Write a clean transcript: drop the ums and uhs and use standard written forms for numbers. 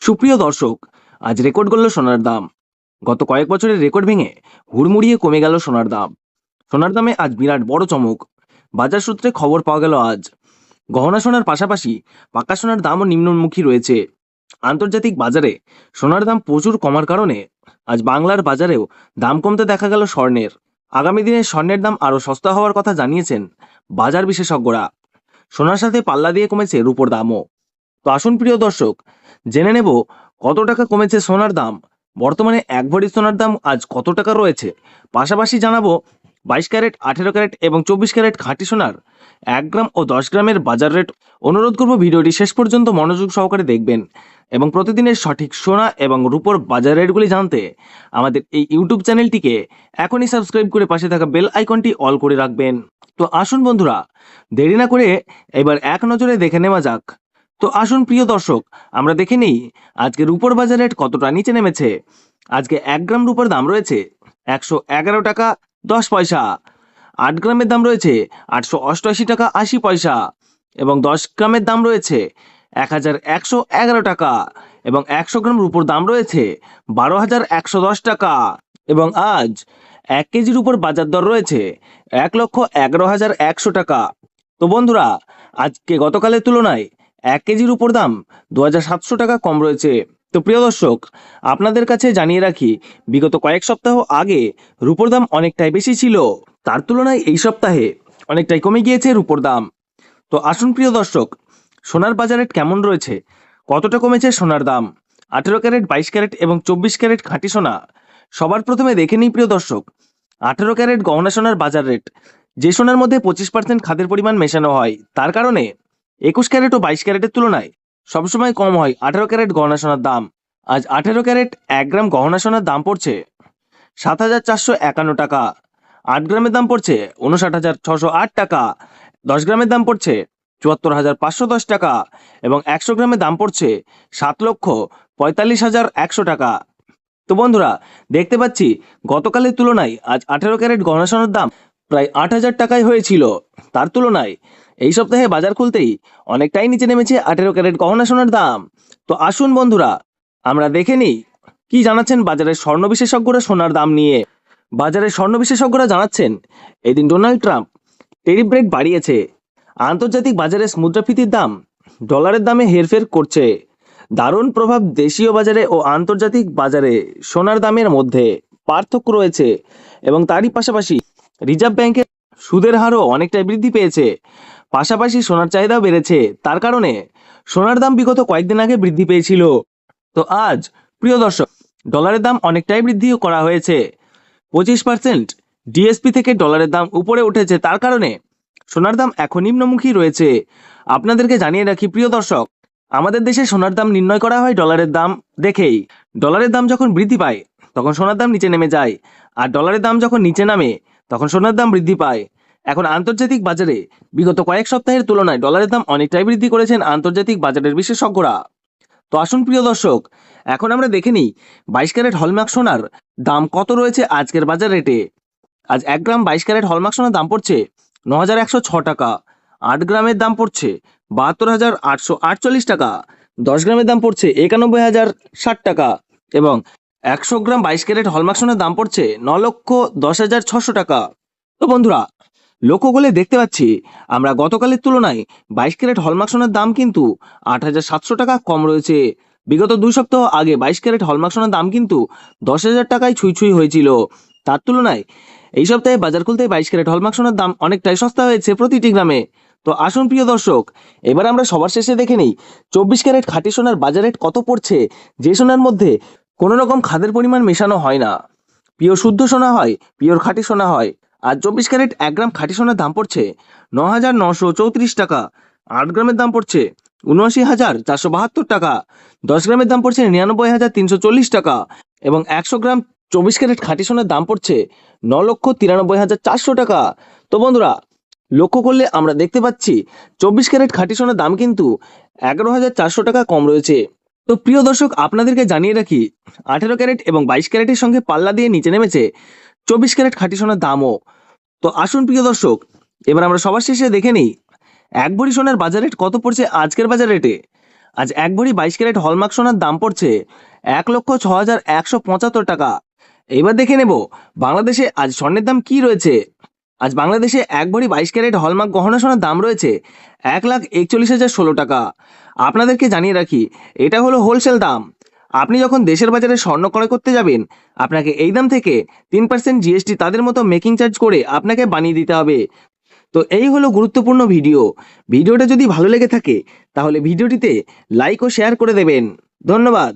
সুপ্রিয় দর্শক, আজ রেকর্ড করল সোনার দাম। গত কয়েক বছরের রেকর্ড ভেঙে হুড়মুড়িয়ে কমে গেল সোনার দাম। সোনার দামে আজ বিরাট বড় চমক। বাজার সূত্রে খবর পাওয়া গেল আজ গহনা সোনার পাশাপাশি পাকা সোনার দামও নিম্নমুখী রয়েছে। আন্তর্জাতিক বাজারে সোনার দাম প্রচুর কমার কারণে আজ বাংলার বাজারেও দাম কমতে দেখা গেল স্বর্ণের। আগামী দিনে স্বর্ণের দাম আরও সস্তা হওয়ার কথা জানিয়েছেন বাজার বিশেষজ্ঞরা। সোনার সাথে পাল্লা দিয়ে কমেছে রূপোর দামও। তো আসুন প্রিয় দর্শক, জেনে নেব কত টাকা কমেছে সোনার দাম, বর্তমানে এক ভরি সোনার দাম আজ কত টাকা রয়েছে। পাশাপাশি জানাবো 22 ক্যারেট, 18 ক্যারেট এবং 24 ক্যারেট খাঁটি সোনার 1 গ্রাম ও 10 গ্রামের বাজার রেট। অনুরোধ করব ভিডিওটি শেষ পর্যন্ত মনোযোগ সহকারে দেখবেন এবং প্রতিদিনের সঠিক সোনা এবং রূপোর বাজার রেটগুলি জানতে আমাদের এই ইউটিউব চ্যানেলটিকে এখনই সাবস্ক্রাইব করে পাশে থাকা বেল আইকনটি অল করে রাখবেন। তো আসুন বন্ধুরা, দেরি না করে এবার এক নজরে দেখে নেওয়া যাক। তো আসুন প্রিয় দর্শক, আমরা দেখে নিই আজকে রূপোর বাজার রেট কতটা নিচে নেমেছে। আজকে 1 গ্রাম রূপোর দাম রয়েছে 111 টাকা 10 পয়সা। 8 গ্রামের দাম রয়েছে 888 টাকা 80 পয়সা এবং 10 গ্রামের দাম রয়েছে 1111 টাকা এবং 100 গ্রাম রূপোর দাম রয়েছে 12,110 টাকা এবং আজ 1 কেজি রূপোর বাজার দর রয়েছে 1,11,100 টাকা। তো বন্ধুরা, আজকে গতকালের তুলনায় 1 কেজির উপর দাম 2,700 টাকা কম রয়েছে। তো প্রিয় দর্শক, আপনাদের কাছে জানিয়ে রাখি, বিগত কয়েক সপ্তাহ আগে রূপোর দাম অনেকটাই বেশি ছিল, তার তুলনায় এই সপ্তাহে অনেকটাই কমে গিয়েছে রূপোর দাম। তো আসুন প্রিয় দর্শক, সোনার বাজার রেট কেমন রয়েছে, কতটা কমেছে সোনার দাম। 18 ক্যারেট, 22 ক্যারেট এবং 24 ক্যারেট খাঁটি সোনা। সবার প্রথমে দেখে নিই প্রিয় দর্শক 18 ক্যারেট গহনা সোনার বাজার রেট। যে সোনার মধ্যে 25% খাদের পরিমাণ মেশানো হয়, তার কারণে 21 ক্যারেট ও 22 ক্যারেটের তুলনায় সবসময় কম হয় 18 ক্যারেট গহনা সোনার দাম। আজ 18 ক্যারেট 1 গ্রাম গহনা সোনার দাম পড়ছে 7,451 টাকা। 8 গ্রামের দাম পড়ছে 59,608 টাকা। 10 গ্রামের দাম পড়ছে 74,510 টাকা এবং 100 গ্রামের দাম পড়ছে 7,45,100 টাকা। তো বন্ধুরা, দেখতে পাচ্ছি গতকালের তুলনায় আজ 18 ক্যারেট গহনা সোনার দাম প্রায় 8,000 টাকায় হয়েছিল। তার তুলনায় এই সপ্তাহে বাজার খুলতেই অনেকটাই নিচে নেমেছে 18 ক্যারেট গহনা সোনার দাম। তো আসুন বন্ধুরা, আমরা দেখে নিই কি জানাচ্ছেন বাজারের স্বর্ণ বিশেষজ্ঞরা সোনার দাম নিয়ে। বাজারের স্বর্ণ বিশেষজ্ঞরা জানাচ্ছেন, এদিন ডোনাল্ড ট্রাম্প ট্যারিফ রেট বাড়িয়েছে। আন্তর্জাতিক বাজারে মুদ্রাস্ফীতির দাম ডলারের দামে হেরফের করছে। দারুণ প্রভাব দেশীয় বাজারে ও আন্তর্জাতিক বাজারে সোনার দামের মধ্যে পার্থক্য রয়েছে এবং তারই পাশাপাশি রিজার্ভ ব্যাংকের সুদের হারও অনেকটাই বৃদ্ধি পেয়েছে। পাশাপাশি সোনার চাহিদাও বেড়েছে, তার কারণে সোনার দাম বিগত কয়েকদিন আগে বৃদ্ধি পেয়েছিল। তো আজ প্রিয় দর্শক, ডলারের দাম অনেকটাই বৃদ্ধি করা হয়েছে। 25% ডিএসপি থেকে ডলারের দাম উপরে উঠেছে, তার কারণে সোনার দাম এখন নিম্নমুখী রয়েছে। আপনাদেরকে জানিয়ে রাখি প্রিয় দর্শক, আমাদের দেশে সোনার দাম নির্ণয় করা হয় ডলারের দাম দেখেই। ডলারের দাম যখন বৃদ্ধি পায় তখন সোনার দাম নিচে নেমে যায়, আর ডলারের দাম যখন নিচে নামে তখন সোনার দাম বৃদ্ধি পায়। এখন আন্তর্জাতিক বাজারে বিগত কয়েক সপ্তাহের তুলনায় ডলারের দাম অনেকটাই বৃদ্ধি করেছেন আন্তর্জাতিক বাজারের বিশেষজ্ঞরা। তো আসুন প্রিয় দর্শক, এখন আমরা দেখে নিই 22 ক্যারেট হলমার্ক সোনার দাম কত রয়েছে আজকের বাজার রেটে। আজ 1 গ্রাম 22 ক্যারেট হলমার্ক সোনার দাম পড়ছে 9,106 টাকা। 8 গ্রামের দাম পড়ছে 72,848 টাকা। 10 গ্রামের দাম পড়ছে 91,060 টাকা এবং 100 গ্রাম 22 ক্যারেট হলমার্ক সোনার দাম পড়ছে 9,10,600 টাকা। তো বন্ধুরা, লক্ষ্য করলে দেখতে পাচ্ছি আমরা গতকালের তুলনায় 22 ক্যারেট হলমার্ক সোনার দাম কিন্তু 8,700 টাকা কম রয়েছে। বিগত 2 সপ্তাহ আগে 22 ক্যারেট হলমার্ক সোনার দাম কিন্তু 10,000 টাকায় ছুঁই হয়েছিল। তার তুলনায় এই সপ্তাহে বাজার খুলতে 22 ক্যারেট হলমার্ক সোনার দাম অনেকটাই সস্তা হয়েছে প্রতিটি গ্রামে। তো আসুন প্রিয় দর্শক, এবার আমরা সবার শেষে দেখে নিই 24 ক্যারেট খাঁটি সোনার বাজার রেট কত পড়ছে, যে সোনার মধ্যে কোনো রকম খাদের পরিমাণ মেশানো হয় না, পিওর শুদ্ধ সোনা হয়, পিওর খাঁটি সোনা হয়। আর 24 ক্যারেট 1 গ্রাম খাঁটি সোনার দাম পড়ছে 9,934 টাকা। 8 গ্রামের দাম পড়ছে 79,472 টাকা। 10 গ্রামের দাম পড়ছে 99,340 টাকা এবং 100 গ্রাম 24 ক্যারেট খাঁটি সোনার দাম পড়ছে 9,93,400 টাকা। তো বন্ধুরা, লক্ষ্য করলে আমরা দেখতে পাচ্ছি 24 ক্যারেট খাঁটি সোনার দাম কিন্তু 11,400 টাকা কম রয়েছে। তো প্রিয় দর্শক, আপনাদেরকে জানিয়ে রাখি 18 ক্যারেট এবং 22 ক্যারেটের সঙ্গে পাল্লা দিয়ে নিচে নেমেছে 24 ক্যারেট খাঁটি সোনার দামও। তো আসুন প্রিয় দর্শক, এবার আমরা সবার শেষে দেখে নিই 1 ভরি সোনার বাজার রেট কত পড়ছে আজকের বাজার রেটে। আজ 1 ভরি 22 ক্যারেট হলমার্ক সোনার দাম পড়ছে 1,06,175 টাকা। এবার দেখে নেব বাংলাদেশে আজ স্বর্ণের দাম কি রয়েছে। আজ বাংলাদেশে 1 ভরি 22 ক্যারেট হলমার্ক গহনা সোনার দাম রয়েছে 1,41,016 টাকা। আপনাদেরকে জানিয়ে রাখি, এটা হলো হোলসেল দাম। আপনি যখন দেশের বাজারে স্বর্ণ ক্রয় করতে যাবেন, আপনাকে এই দাম থেকে 3% জিএসটি তাদের মতো মেকিং চার্জ করে আপনাকে বানিয়ে দিতে হবে। তো এই হলো গুরুত্বপূর্ণ ভিডিও। ভিডিওটা যদি ভালো লেগে থাকে তাহলে ভিডিওটিতে লাইক ও শেয়ার করে দেবেন। ধন্যবাদ।